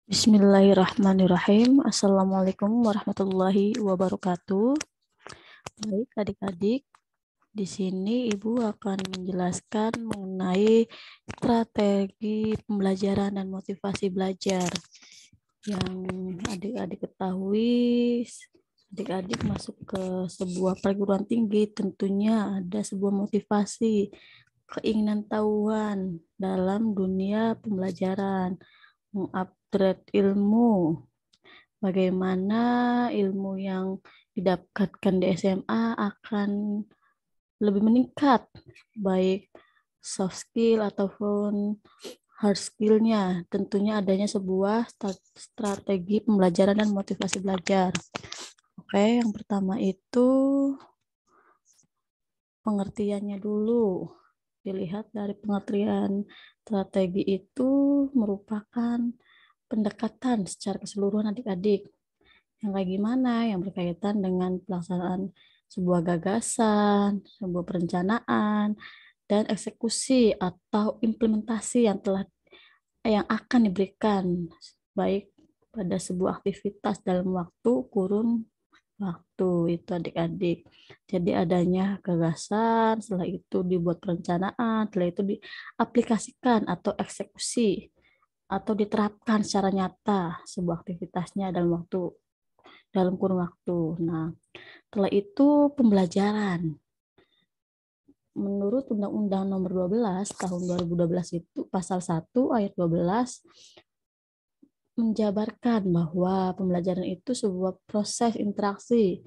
Bismillahirrahmanirrahim. Assalamualaikum warahmatullahi wabarakatuh. Baik, adik-adik, di sini Ibu akan menjelaskan mengenai strategi pembelajaran dan motivasi belajar. Yang adik-adik ketahui, adik-adik masuk ke sebuah perguruan tinggi, tentunya ada sebuah motivasi, keinginan tahuan dalam dunia pembelajaran, mengupgrade ilmu. Bagaimana ilmu yang didapatkan di SMA akan lebih meningkat, baik soft skill ataupun hard skill-nya. Tentunya adanya sebuah strategi pembelajaran dan motivasi belajar. Oke, yang pertama itu pengertiannya dulu. Dilihat dari pengertian strategi itu merupakan pendekatan secara keseluruhan adik-adik. Yang kayak gimana? Yang berkaitan dengan pelaksanaan sebuah gagasan, sebuah perencanaan, dan eksekusi atau implementasi yang akan diberikan baik pada sebuah aktivitas dalam waktu kurun waktu itu adik-adik. Jadi adanya gagasan, setelah itu dibuat perencanaan, setelah itu diaplikasikan atau eksekusi atau diterapkan secara nyata sebuah aktivitasnya dalam kurun waktu. Nah, setelah itu pembelajaran. Menurut Undang-Undang Nomor 12 Tahun 2012 itu pasal 1 ayat 12 menjabarkan bahwa pembelajaran itu sebuah proses interaksi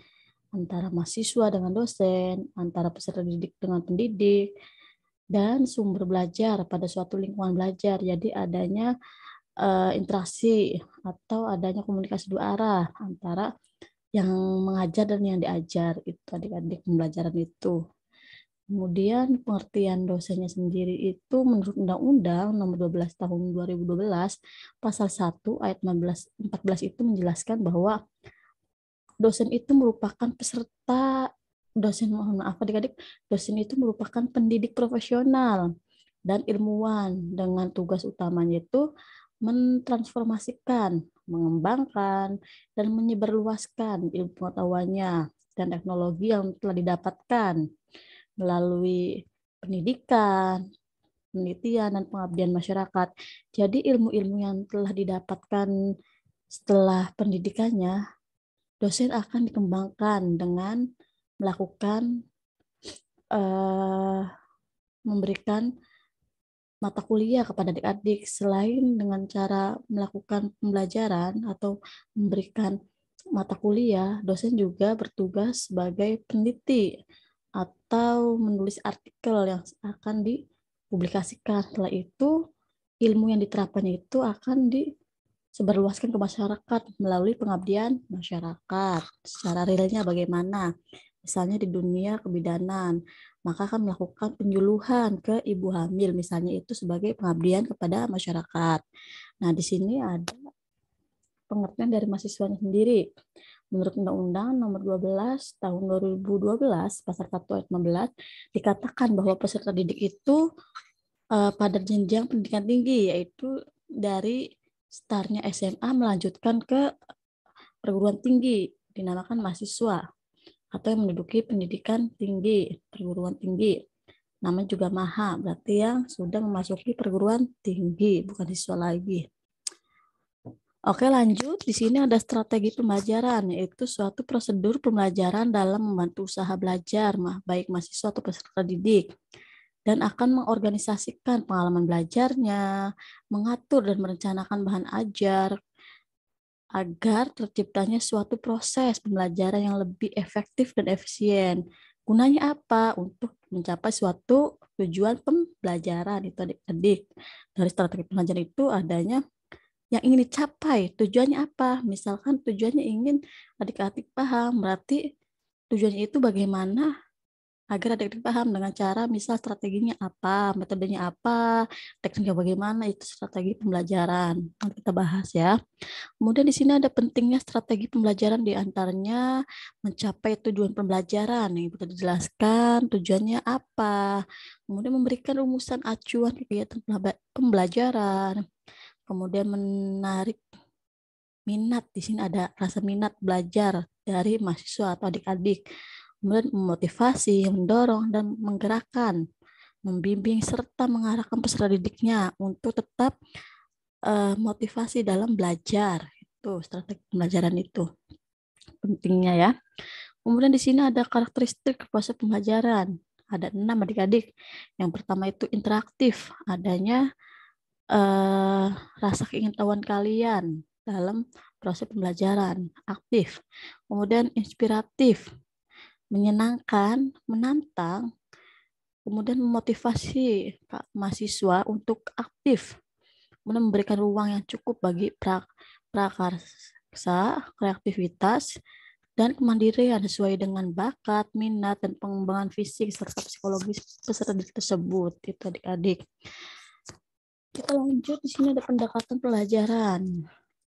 antara mahasiswa dengan dosen, antara peserta didik dengan pendidik, dan sumber belajar pada suatu lingkungan belajar. Jadi adanya interaksi atau adanya komunikasi dua arah antara yang mengajar dan yang diajar itu adik-adik pembelajaran itu. Kemudian pengertian dosennya sendiri itu menurut Undang-Undang Nomor 12 Tahun 2012 Pasal 1 ayat 14 itu menjelaskan bahwa dosen itu merupakan peserta dosen mohon maaf adik-adik, dosen itu merupakan pendidik profesional dan ilmuwan dengan tugas utamanya itu mentransformasikan, mengembangkan, dan menyebarluaskan ilmu pengetahuannya dan teknologi yang telah didapatkan melalui pendidikan, penelitian, dan pengabdian masyarakat. Jadi ilmu-ilmu yang telah didapatkan setelah pendidikannya, dosen akan dikembangkan dengan melakukan memberikan mata kuliah kepada adik-adik selain dengan cara melakukan pembelajaran atau memberikan mata kuliah, dosen juga bertugas sebagai peneliti atau menulis artikel yang akan dipublikasikan. Setelah itu, ilmu yang diterapkannya itu akan disebarluaskan ke masyarakat melalui pengabdian masyarakat. Secara realnya bagaimana? Misalnya di dunia kebidanan, maka akan melakukan penyuluhan ke ibu hamil, misalnya itu sebagai pengabdian kepada masyarakat. Nah, di sini ada pengertian dari mahasiswanya sendiri. Menurut Undang-Undang Nomor 12 Tahun 2012 Pasal 1 ayat 16 dikatakan bahwa peserta didik itu pada jenjang pendidikan tinggi, yaitu dari startnya SMA melanjutkan ke perguruan tinggi dinamakan mahasiswa atau yang menduduki pendidikan tinggi, perguruan tinggi. Namanya juga maha, berarti yang sudah memasuki perguruan tinggi, bukan siswa lagi. Oke, lanjut. Di sini ada strategi pembelajaran, yaitu suatu prosedur pembelajaran dalam membantu usaha belajar, baik mahasiswa atau peserta didik, dan akan mengorganisasikan pengalaman belajarnya, mengatur dan merencanakan bahan ajar, agar terciptanya suatu proses pembelajaran yang lebih efektif dan efisien. Gunanya apa? Untuk mencapai suatu tujuan pembelajaran itu adik-adik. Dari strategi pembelajaran itu adanya yang ingin dicapai. Tujuannya apa? Misalkan tujuannya ingin adik-adik paham, berarti tujuannya itu bagaimana agar adik-adik paham dengan cara misal strateginya apa, metodenya apa, tekniknya bagaimana, itu strategi pembelajaran. Nanti kita bahas ya. Kemudian di sini ada pentingnya strategi pembelajaran di antaranya mencapai tujuan pembelajaran. Yang kita dijelaskan tujuannya apa. Kemudian memberikan rumusan acuan kegiatan pembelajaran. Kemudian menarik minat. Di sini ada rasa minat belajar dari mahasiswa atau adik-adik. Kemudian memotivasi, mendorong, dan menggerakkan, membimbing, serta mengarahkan peserta didiknya untuk tetap motivasi dalam belajar. Itu strategi pembelajaran itu pentingnya ya. Kemudian di sini ada karakteristik proses pembelajaran. Ada 6 adik-adik. Yang pertama itu interaktif, adanya rasa keingintahuan kalian dalam proses pembelajaran. Aktif, kemudian inspiratif, menyenangkan, menantang, kemudian memotivasi mahasiswa untuk aktif, kemudian memberikan ruang yang cukup bagi prakarsa, kreativitas, dan kemandirian sesuai dengan bakat, minat, dan pengembangan fisik serta psikologis peserta didik tersebut. Itu adik-adik. Kita lanjut, di sini ada pendekatan pelajaran.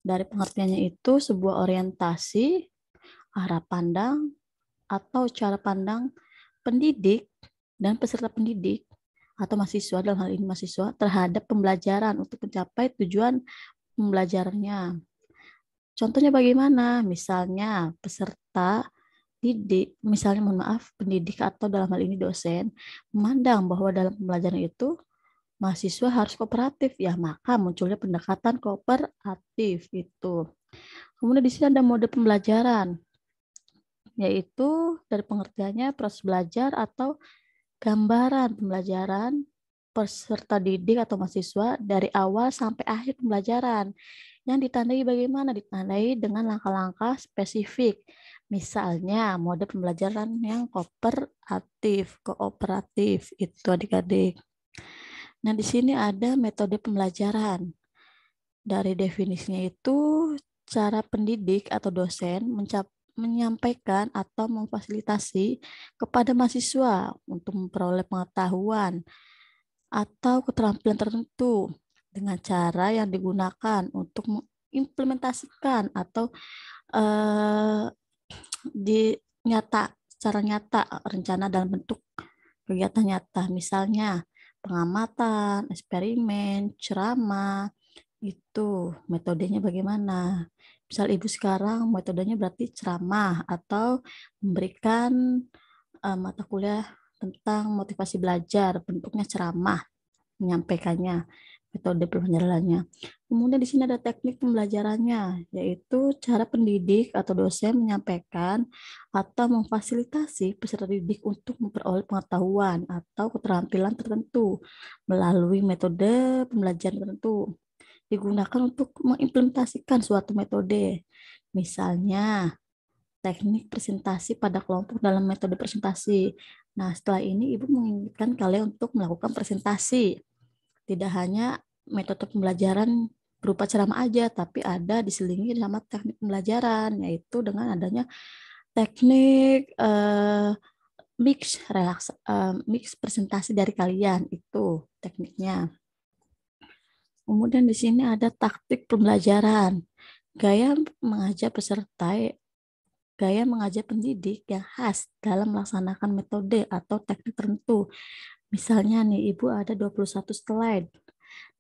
Dari pengertiannya itu sebuah orientasi, arah pandang, atau cara pandang pendidik dan peserta pendidik atau mahasiswa, dalam hal ini mahasiswa, terhadap pembelajaran untuk mencapai tujuan pembelajarannya. Contohnya bagaimana? Misalnya peserta didik, misalnya mohon maaf, pendidik atau dalam hal ini dosen, memandang bahwa dalam pembelajaran itu mahasiswa harus kooperatif, ya maka munculnya pendekatan kooperatif itu. Kemudian di sini ada mode pembelajaran, yaitu dari pengertiannya proses belajar atau gambaran pembelajaran peserta didik atau mahasiswa dari awal sampai akhir pembelajaran yang ditandai bagaimana? Ditandai dengan langkah-langkah spesifik. Misalnya mode pembelajaran yang kooperatif itu adik-adik. Nah, di sini ada metode pembelajaran. Dari definisinya itu cara pendidik atau dosen menyampaikan atau memfasilitasi kepada mahasiswa untuk memperoleh pengetahuan atau keterampilan tertentu dengan cara yang digunakan untuk mengimplementasikan atau secara nyata rencana dalam bentuk kegiatan nyata, misalnya pengamatan, eksperimen, ceramah, itu metodenya bagaimana. Misal ibu sekarang metodenya berarti ceramah atau memberikan mata kuliah tentang motivasi belajar, bentuknya ceramah, menyampaikannya, metode pembelajarannya. Kemudian di sini ada teknik pembelajarannya, yaitu cara pendidik atau dosen menyampaikan atau memfasilitasi peserta didik untuk memperoleh pengetahuan atau keterampilan tertentu melalui metode pembelajaran tertentu. Digunakan untuk mengimplementasikan suatu metode. Misalnya, teknik presentasi pada kelompok dalam metode presentasi. Nah, setelah ini Ibu menginginkan kalian untuk melakukan presentasi. Tidak hanya metode pembelajaran berupa ceramah aja, tapi ada diselingi sama teknik pembelajaran, yaitu dengan adanya teknik mix presentasi dari kalian, itu tekniknya. Kemudian di sini ada taktik pembelajaran. Gaya mengajar peserta, gaya mengajar pendidik yang khas dalam melaksanakan metode atau teknik tertentu. Misalnya nih, Ibu ada 21 slide.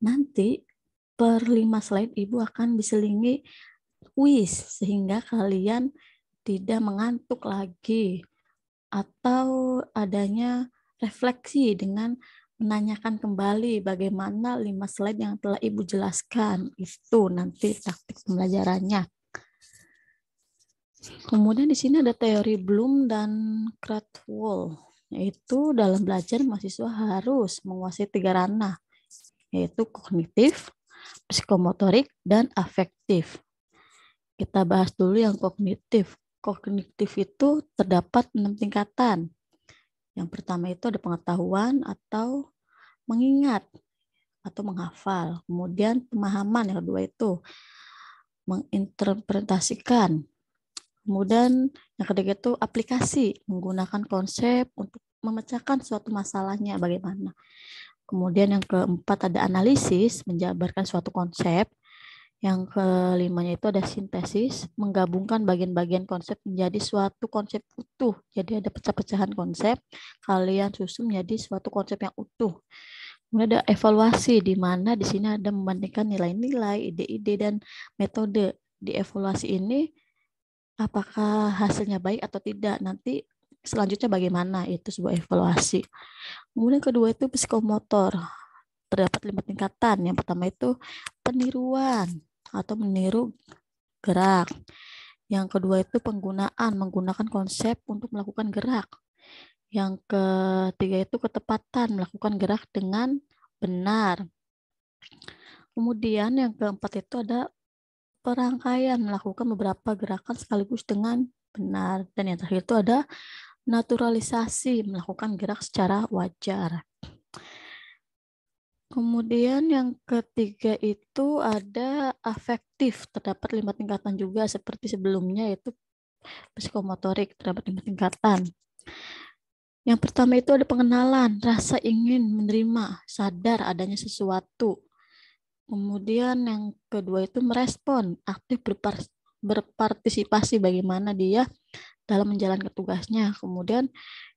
Nanti per 5 slide Ibu akan diselingi kuis sehingga kalian tidak mengantuk lagi atau adanya refleksi dengan menanyakan kembali bagaimana 5 slide yang telah Ibu jelaskan. Itu nanti taktik pembelajarannya. Kemudian di sini ada teori Bloom dan Krathwohl, yaitu dalam belajar mahasiswa harus menguasai 3 ranah, yaitu kognitif, psikomotorik, dan afektif. Kita bahas dulu yang kognitif. Kognitif itu terdapat 6 tingkatan. Yang pertama itu ada pengetahuan atau mengingat atau menghafal. Kemudian pemahaman, yang kedua itu menginterpretasikan. Kemudian yang ketiga itu aplikasi, menggunakan konsep untuk memecahkan suatu masalahnya bagaimana. Kemudian yang keempat ada analisis, menjabarkan suatu konsep. Yang kelimanya itu ada sintesis, menggabungkan bagian-bagian konsep menjadi suatu konsep utuh. Jadi ada pecah-pecahan konsep, kalian susun menjadi suatu konsep yang utuh. Kemudian ada evaluasi, di mana di sini ada membandingkan nilai-nilai, ide-ide, dan metode di evaluasi ini apakah hasilnya baik atau tidak. Nanti selanjutnya bagaimana, itu sebuah evaluasi. Kemudian kedua itu psikomotor. Terdapat 5 tingkatan. Yang pertama itu peniruan atau meniru gerak. Yang kedua itu penggunaan, menggunakan konsep untuk melakukan gerak. Yang ketiga itu ketepatan, melakukan gerak dengan benar. Kemudian yang keempat itu ada perangkaian, melakukan beberapa gerakan sekaligus dengan benar. Dan yang terakhir itu ada naturalisasi, melakukan gerak secara wajar. Kemudian yang ketiga itu ada afektif, terdapat 5 tingkatan juga seperti sebelumnya, yaitu psikomotorik, terdapat 5 tingkatan. Yang pertama itu ada pengenalan, rasa ingin menerima, sadar adanya sesuatu. Kemudian yang kedua itu merespon, aktif berpartisipasi bagaimana dia dalam menjalankan tugasnya. Kemudian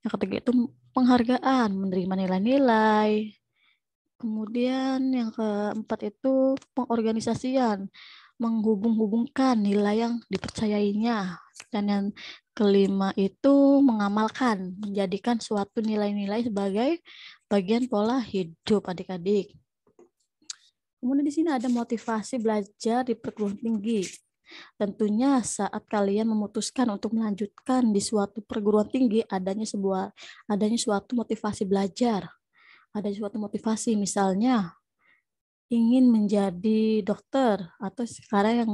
yang ketiga itu penghargaan, menerima nilai-nilai. Kemudian yang keempat itu pengorganisasian, menghubung-hubungkan nilai yang dipercayainya. Dan yang kelima itu mengamalkan, menjadikan suatu nilai-nilai sebagai bagian pola hidup adik-adik. Kemudian di sini ada motivasi belajar di perguruan tinggi. Tentunya saat kalian memutuskan untuk melanjutkan di suatu perguruan tinggi, adanya suatu motivasi belajar. Ada suatu motivasi, misalnya ingin menjadi dokter, atau sekarang yang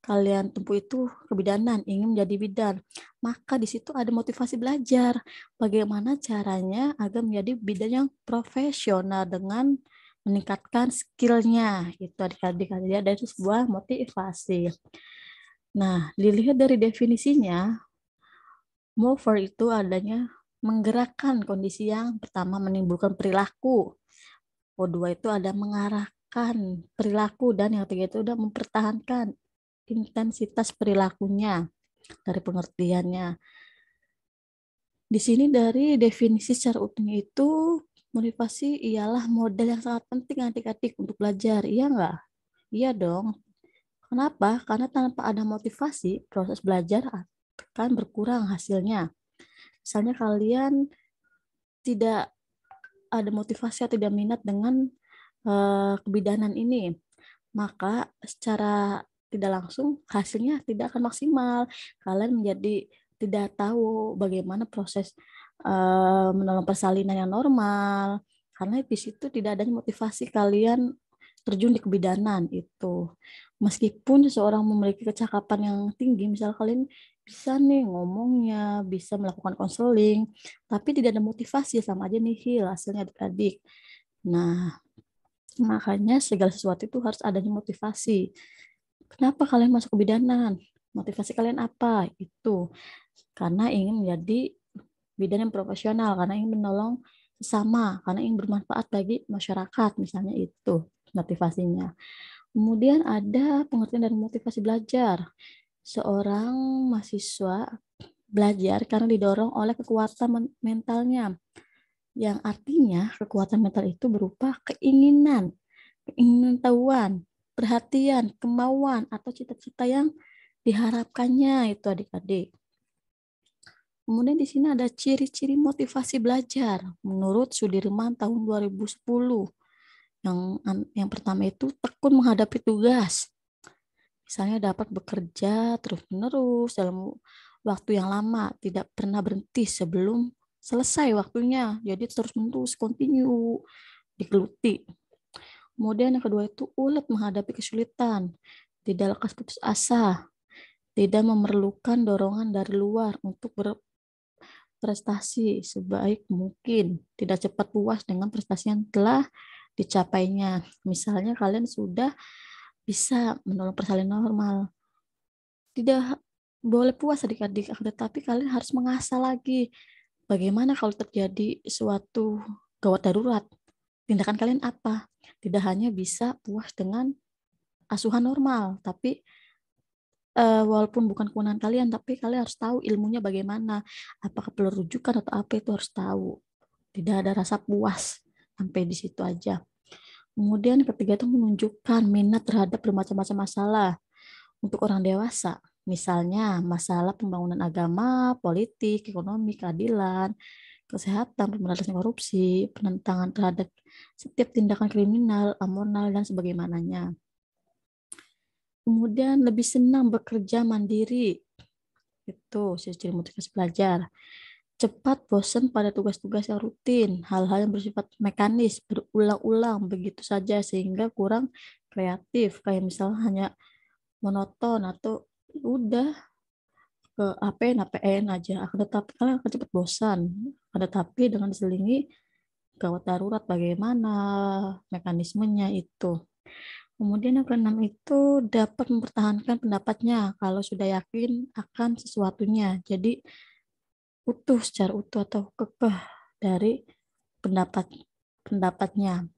kalian tempuh itu kebidanan, ingin menjadi bidan. Maka di situ ada motivasi belajar. Bagaimana caranya agar menjadi bidan yang profesional dengan meningkatkan skillnya. Itu adik-adik dari sebuah motivasi. Nah, dilihat dari definisinya, mover itu adanya menggerakkan kondisi yang pertama menimbulkan perilaku. Kedua itu ada mengarahkan perilaku, dan yang ketiga itu udah mempertahankan intensitas perilakunya dari pengertiannya. Di sini dari definisi secara utuhnya itu, motivasi ialah modal yang sangat penting adik-adik untuk belajar. Iya nggak? Iya dong. Kenapa? Karena tanpa ada motivasi, proses belajar akan berkurang hasilnya. Misalnya kalian tidak ada motivasi atau tidak minat dengan kebidanan ini, maka secara tidak langsung hasilnya tidak akan maksimal. Kalian menjadi tidak tahu bagaimana proses menolong persalinan yang normal, karena di situ tidak ada motivasi kalian terjun di kebidanan itu. Meskipun seseorang memiliki kecakapan yang tinggi, misal kalian bisa nih ngomongnya, bisa melakukan konseling, tapi tidak ada motivasi, sama aja nihil hasilnya adik-adik. Nah, makanya segala sesuatu itu harus adanya motivasi. Kenapa kalian masuk kebidanan? Motivasi kalian apa? Itu karena ingin menjadi bidan yang profesional, karena ingin menolong sesama, karena ingin bermanfaat bagi masyarakat, misalnya itu motivasinya. Kemudian ada pengertian dari motivasi belajar. Seorang mahasiswa belajar karena didorong oleh kekuatan mentalnya, yang artinya kekuatan mental itu berupa keinginan tahuan, perhatian, kemauan, atau cita-cita yang diharapkannya itu adik-adik. Kemudian di sini ada ciri-ciri motivasi belajar menurut Sudirman tahun 2010. Yang pertama itu tekun menghadapi tugas. Misalnya dapat bekerja terus-menerus dalam waktu yang lama, tidak pernah berhenti sebelum selesai waktunya. Jadi terus-menerus, continue, digeluti. Kemudian yang kedua itu ulet menghadapi kesulitan, tidak lekas putus asa, tidak memerlukan dorongan dari luar untuk berprestasi sebaik mungkin, tidak cepat puas dengan prestasi yang telah dicapainya. Misalnya kalian sudah bisa menolong persalinan normal, tidak boleh puas adik-adik, tetapi kalian harus mengasah lagi. Bagaimana kalau terjadi suatu gawat darurat? Tindakan kalian apa? Tidak hanya bisa puas dengan asuhan normal, tapi walaupun bukan kewenangan kalian, tapi kalian harus tahu ilmunya bagaimana. Apakah perlu rujukan atau apa, itu harus tahu. Tidak ada rasa puas sampai di situ aja. Kemudian ketiga itu menunjukkan minat terhadap bermacam-macam masalah. untuk orang dewasa. Misalnya masalah pembangunan agama, politik, ekonomi, keadilan, kesehatan, pemberantasan korupsi, penentangan terhadap setiap tindakan kriminal, amoral, dan sebagaimananya. Kemudian lebih senang bekerja mandiri. Itu ciri motivasi belajar. Cepat bosan pada tugas-tugas yang rutin, hal-hal yang bersifat mekanis, berulang-ulang begitu saja sehingga kurang kreatif. Kayak misalnya hanya monoton atau udah ke APN APN aja. Akan tetapi kalian akan cepat bosan. Akan tetapi dengan diselingi gawat darurat bagaimana mekanismenya itu. Kemudian yang keenam itu dapat mempertahankan pendapatnya kalau sudah yakin akan sesuatunya. Jadi utuh secara utuh atau kekeh dari pendapat pendapatnya.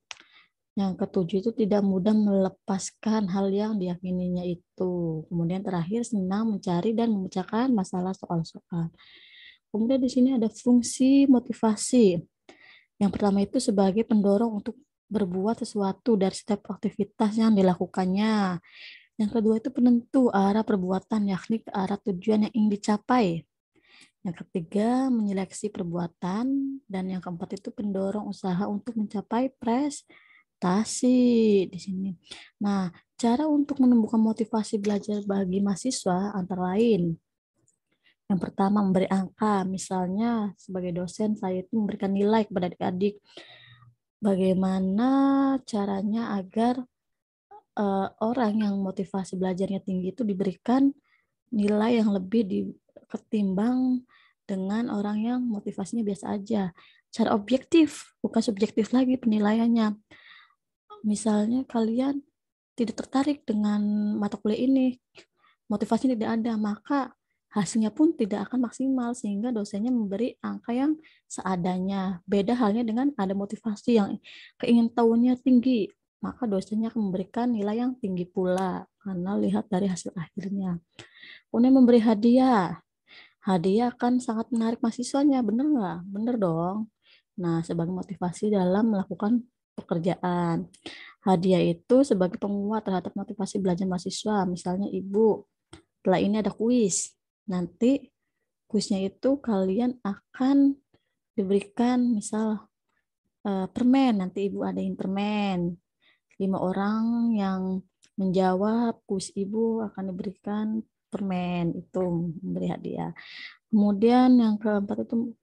Yang ketujuh itu tidak mudah melepaskan hal yang diyakininya itu. Kemudian terakhir senang mencari dan memecahkan masalah soal-soal. Kemudian di sini ada fungsi motivasi. Yang pertama itu sebagai pendorong untuk berbuat sesuatu dari setiap aktivitas yang dilakukannya. Yang kedua itu penentu arah perbuatan, yakni ke arah tujuan yang ingin dicapai. Yang ketiga, menyeleksi perbuatan. Dan yang keempat itu pendorong usaha untuk mencapai prestasi di sini. Nah, cara untuk menumbuhkan motivasi belajar bagi mahasiswa antara lain. Yang pertama, memberi angka. Misalnya, sebagai dosen, saya itu memberikan nilai kepada adik-adik. Bagaimana caranya agar orang yang motivasi belajarnya tinggi itu diberikan nilai yang lebih ketimbang dengan orang yang motivasinya biasa aja. Cara objektif, bukan subjektif lagi penilaiannya. Misalnya kalian tidak tertarik dengan mata kuliah ini, motivasinya tidak ada, maka hasilnya pun tidak akan maksimal sehingga dosennya memberi angka yang seadanya. Beda halnya dengan ada motivasi yang keingintahuannya tinggi, maka dosennya akan memberikan nilai yang tinggi pula karena lihat dari hasil akhirnya. Kemudian memberi hadiah. Hadiah akan sangat menarik mahasiswanya, bener nggak? Bener dong. Nah, sebagai motivasi dalam melakukan pekerjaan. Hadiah itu sebagai penguat terhadap motivasi belajar mahasiswa. Misalnya ibu, setelah ini ada kuis. Nanti kuisnya itu kalian akan diberikan misal permen. Nanti ibu adain permen. 5 orang yang menjawab kuis ibu akan diberikan permen. Itu memberi hadiah. Kemudian yang keempat itu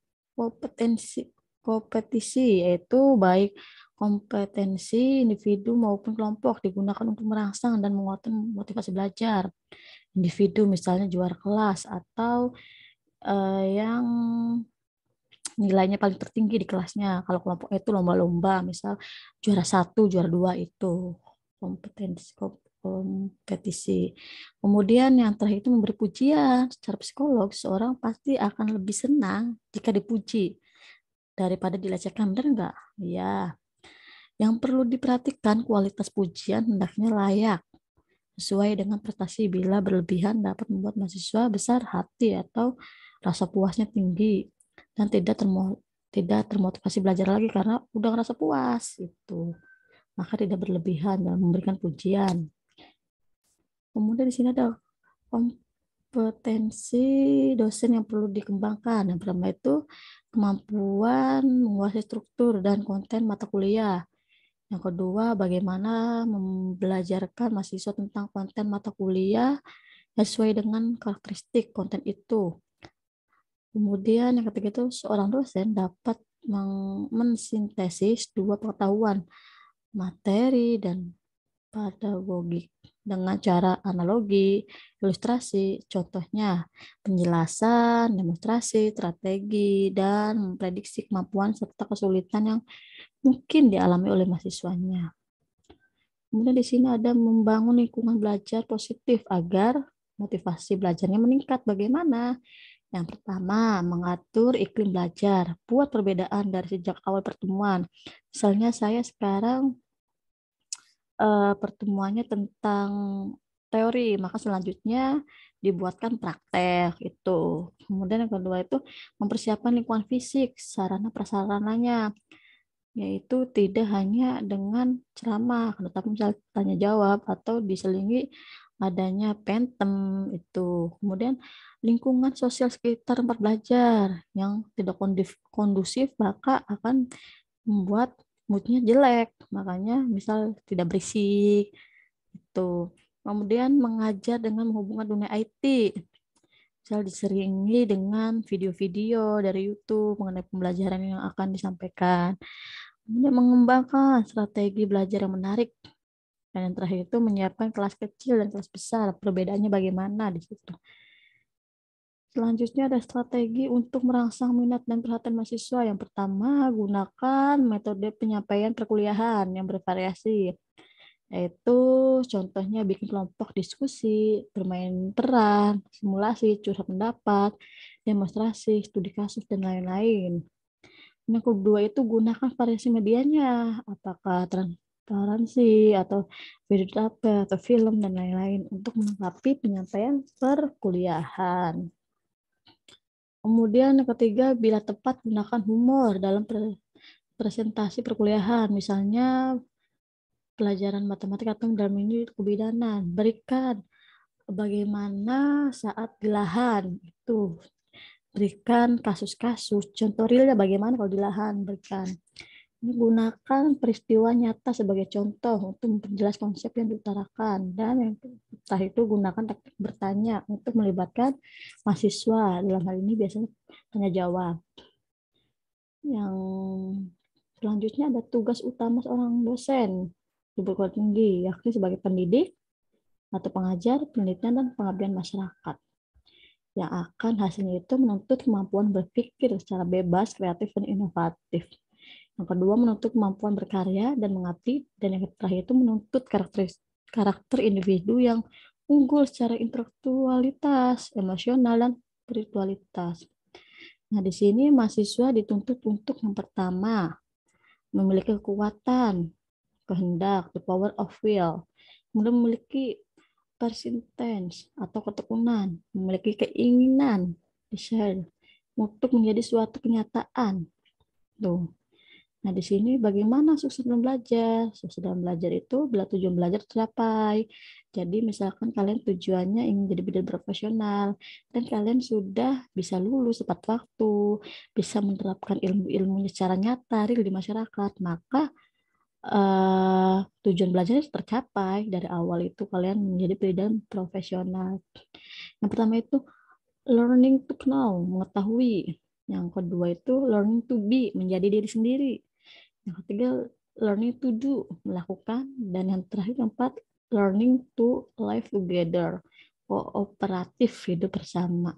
kompetisi yaitu baik kompetensi individu maupun kelompok digunakan untuk merangsang dan menguatkan motivasi belajar. Individu misalnya juara kelas atau yang nilainya paling tertinggi di kelasnya. Kalau kelompok itu lomba-lomba, misal juara 1, juara 2 itu kompetisi. Kemudian yang terakhir itu memberi pujian. Secara psikolog, seorang pasti akan lebih senang jika dipuji daripada dilecehkan. Benar enggak? Iya. Yang perlu diperhatikan kualitas pujian hendaknya layak sesuai dengan prestasi. Bila berlebihan dapat membuat mahasiswa besar hati atau rasa puasnya tinggi dan tidak termotivasi belajar lagi karena udah ngerasa puas itu. Maka tidak berlebihan dalam memberikan pujian. Kemudian di sini ada kompetensi dosen yang perlu dikembangkan. Yang pertama itu kemampuan menguasai struktur dan konten mata kuliah. Yang kedua, bagaimana membelajarkan mahasiswa tentang konten mata kuliah sesuai dengan karakteristik konten itu. Kemudian yang ketiga itu seorang dosen dapat mensintesis dua pengetahuan, materi dan pedagogik dengan cara analogi, ilustrasi, contohnya penjelasan, demonstrasi, strategi, dan memprediksi kemampuan serta kesulitan yang mungkin dialami oleh mahasiswanya. Kemudian di sini ada membangun lingkungan belajar positif agar motivasi belajarnya meningkat. Bagaimana? Yang pertama, mengatur iklim belajar. Buat perbedaan dari sejak awal pertemuan. Misalnya saya sekarang pertemuannya tentang teori, maka selanjutnya dibuatkan praktek itu. Kemudian yang kedua itu mempersiapkan lingkungan fisik, sarana prasarananya, yaitu tidak hanya dengan ceramah, tetapi misalnya tanya jawab atau diselingi adanya Pentem itu. Kemudian lingkungan sosial sekitar tempat belajar yang tidak kondusif maka akan membuat moodnya jelek. Makanya misal tidak berisik itu. Kemudian mengajar dengan menghubungkan dunia IT. Misal diseringi dengan video-video dari YouTube mengenai pembelajaran yang akan disampaikan. Kemudian mengembangkan strategi belajar yang menarik. Dan yang terakhir itu menyiapkan kelas kecil dan kelas besar. Perbedaannya bagaimana di situ. Selanjutnya ada strategi untuk merangsang minat dan perhatian mahasiswa. Yang pertama, gunakan metode penyampaian perkuliahan yang bervariasi. Yaitu contohnya bikin kelompok diskusi, bermain peran, simulasi, curhat pendapat, demonstrasi, studi kasus, dan lain-lain. Yang kedua itu gunakan variasi medianya, apakah transparansi atau video data atau film dan lain-lain untuk melengkapi penyampaian perkuliahan. Kemudian yang ketiga, bila tepat gunakan humor dalam presentasi perkuliahan, misalnya pelajaran matematika atau dalam ini kebidanan. Berikan bagaimana saat di lahan itu, berikan kasus-kasus, contoh realnya bagaimana kalau di lahan, berikan. Menggunakan peristiwa nyata sebagai contoh untuk memperjelas konsep yang diutarakan. Dan yang terakhir itu gunakan teknik bertanya untuk melibatkan mahasiswa. Dalam hal ini biasanya tanya jawab. Yang selanjutnya ada tugas utama seorang dosen di perguruan tinggi, yakni sebagai pendidik atau pengajar, penelitian, dan pengabdian masyarakat. Yang akan hasilnya itu menuntut kemampuan berpikir secara bebas, kreatif, dan inovatif. Yang kedua menuntut kemampuan berkarya dan mengabdi, dan yang terakhir itu menuntut karakter individu yang unggul secara intelektualitas, emosional, dan spiritualitas. Nah, di sini mahasiswa dituntut untuk yang pertama memiliki kekuatan, kehendak, the power of will, kemudian memiliki persistence atau ketekunan, memiliki keinginan, desire, untuk menjadi suatu kenyataan. Tuh. Nah, di sini bagaimana sukses dalam belajar? Sukses dalam belajar itu bila tujuan belajar tercapai. Jadi misalkan kalian tujuannya ingin jadi bidang profesional dan kalian sudah bisa lulus tepat waktu, bisa menerapkan ilmu-ilmunya secara nyata real di masyarakat, maka tujuan belajarnya tercapai. Dari awal itu kalian menjadi bidang profesional. Yang pertama itu learning to know, mengetahui. Yang kedua itu learning to be, menjadi diri sendiri. Yang ketiga, learning to do, melakukan. Dan yang terakhir, keempat, learning to live together, kooperatif, hidup bersama.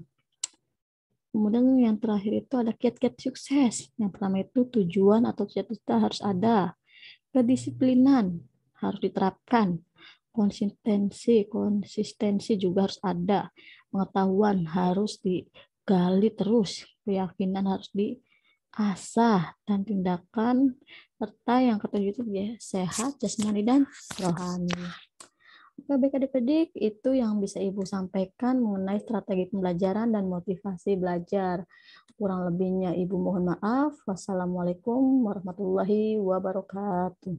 Kemudian yang terakhir itu ada kiat-kiat sukses. Yang pertama itu tujuan atau cita-cita harus ada. Kedisiplinan harus diterapkan. Konsistensi juga harus ada. Pengetahuan harus digali terus. Keyakinan harus diasah. Dan tindakan serta yang ketujuh itu ya, sehat, jasmani, dan rohani. Oke, baik adik-adik, itu yang bisa Ibu sampaikan mengenai strategi pembelajaran dan motivasi belajar. Kurang lebihnya Ibu mohon maaf. Wassalamualaikum warahmatullahi wabarakatuh.